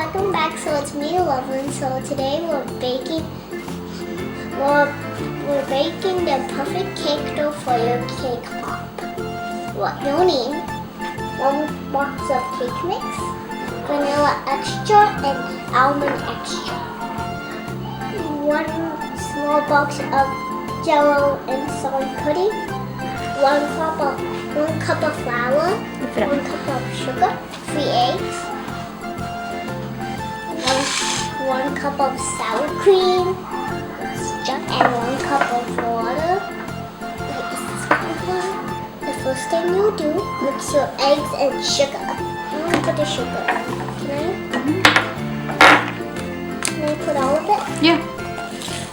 welcome back. So it's me, Lovelyn. So today we're baking the perfect cake dough for your cake pop. What you'll need: 1 box of cake mix, vanilla extra, and almond extra. 1 small box of Jello and solid pudding. 1 cup of flour. 1 cup of sugar. 3 eggs. 1 cup of sour cream. And 1 cup of water. The first thing you do, mix your eggs and sugar. I'm going to put the sugar in. Can I put all of it? Yeah.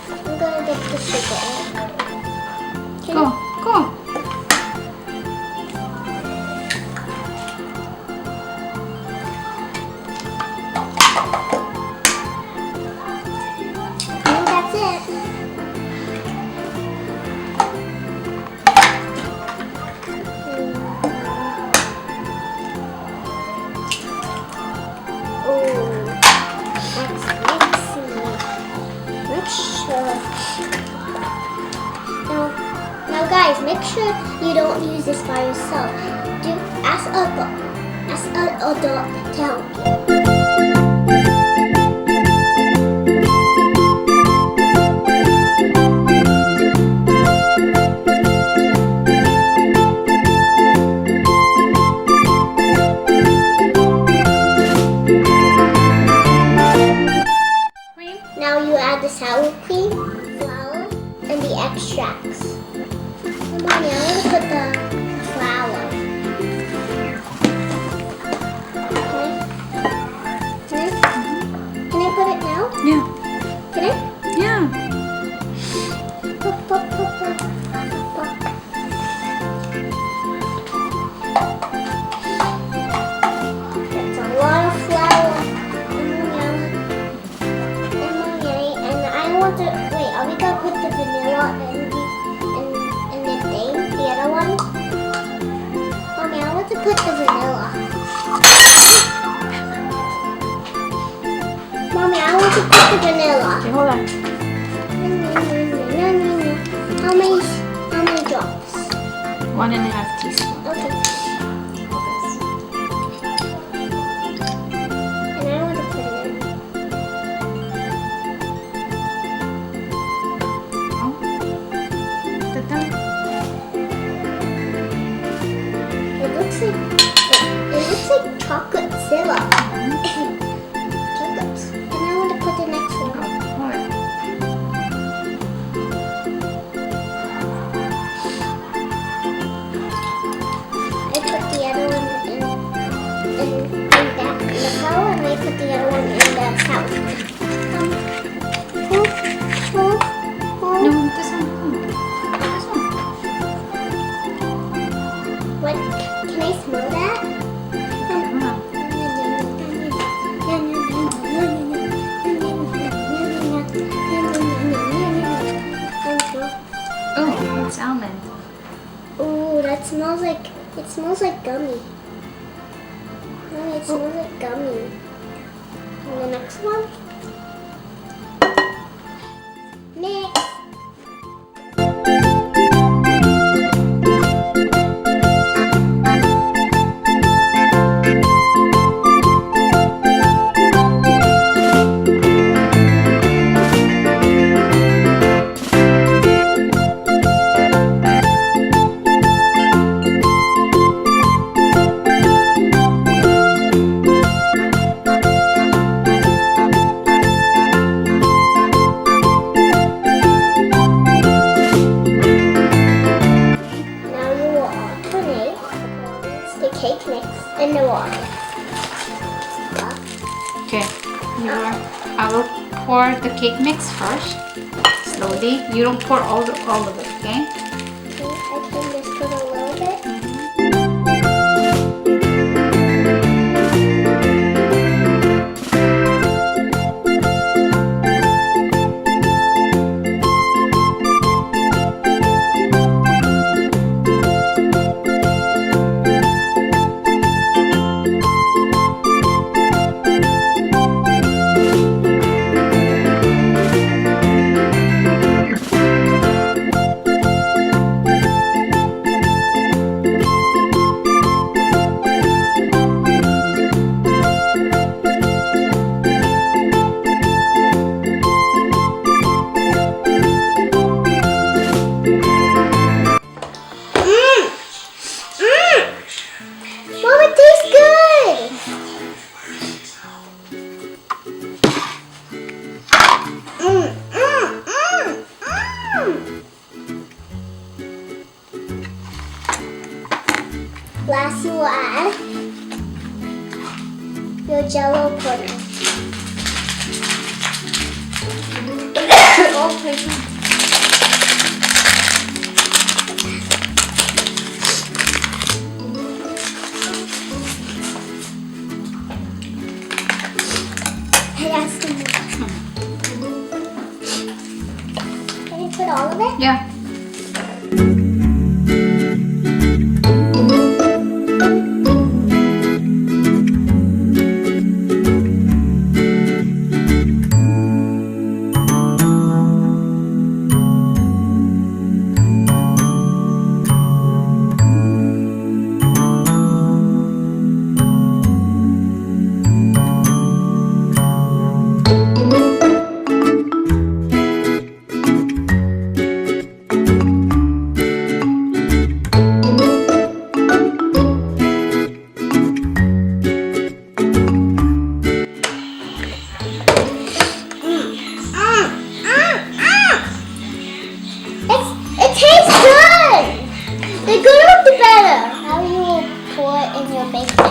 I'm going to dip the sugar in. Go. And that's it. Now guys, make sure you don't use this by yourself. Ask an adult to help you. Now you add the sour cream, flour, and the extracts. Mommy, I want to put the flour. Can I put it now? Yeah. Can I? Yeah. Pop, pop, pop, pop, pop. That's a lot of flour. And I want to, wait, are we going to put the vanilla in the thing, the other one? Mommy, I want to put the vanilla. Mommy, I want to put the vanilla. Okay, hold on. How many drops? 1.5 teaspoons. Okay. Hold this. And I want to put it in. It looks like chocolate syrup. Chocolate. And I want to put the next one. I put the other one in the flour, and I put the other one in the sour. No, this one. This one. What? Can I smell that? Oh, it's almond. Ooh, that smells like, it smells like gummy. Mommy, it smells like gummy. And the next one? Next. Cake mix in the water. Okay. I will pour the cake mix first. Slowly. You don't pour all of it, okay? Okay, I can just put a little bit. Jello pudding. Oh, my God. Can you put all of it? Yeah. It tastes good! The gooder the better. Now you will pour it in your big pan.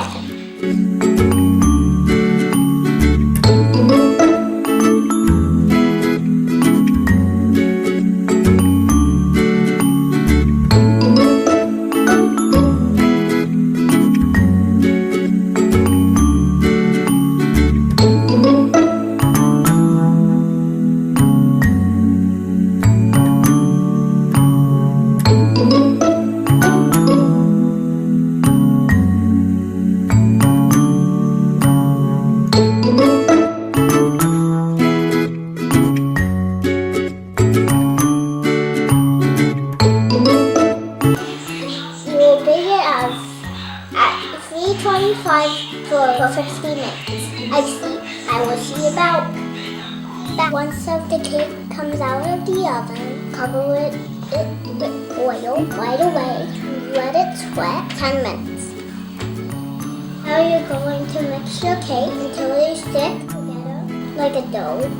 You will bake it at 325 for 50 minutes. I will see about that. Once of the cake comes out of the oven, cover it with oil right away. Let it sweat 10 minutes. Now you're going to mix your cake until they stick together like a dough.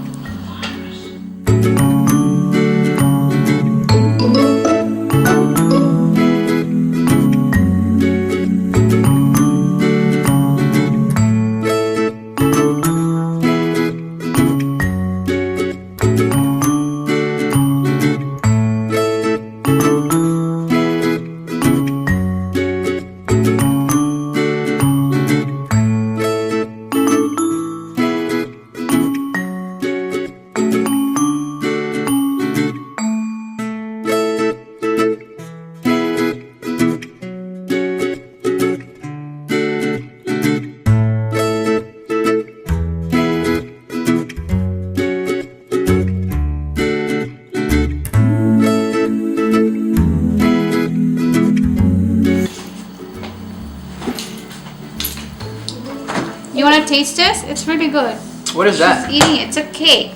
You want to taste this? It's really good. What is that? She's eating it. It's a cake.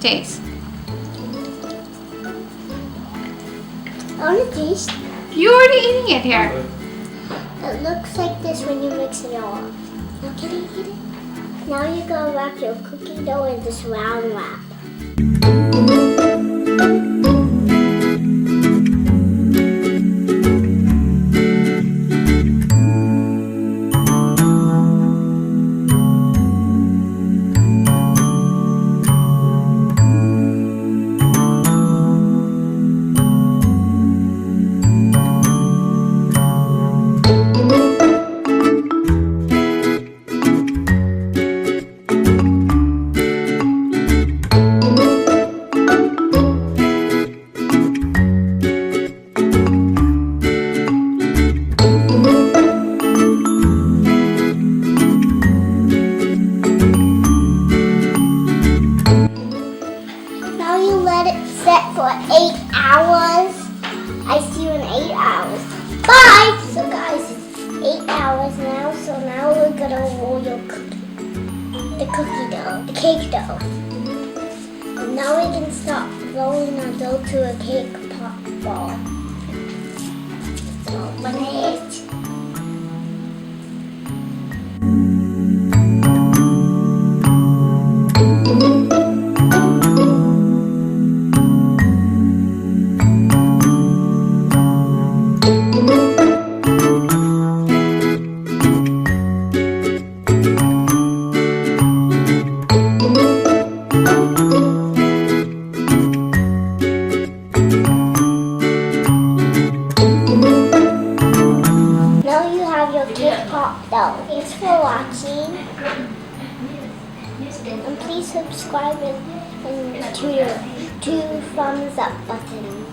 Taste. I want to taste. You're already eating it here. It looks like this when you mix it all up. Now can I eat it? Now you gotta wrap your cookie dough in this round wrap. Now you let it set for 8 hours. I see you in 8 hours. Bye! So guys, it's 8 hours now. So now we're gonna roll your cookie. The cookie dough. The cake dough. And now we can start rolling our dough to a cake pop ball. So open it. And please subscribe and to your 2 thumbs up buttons.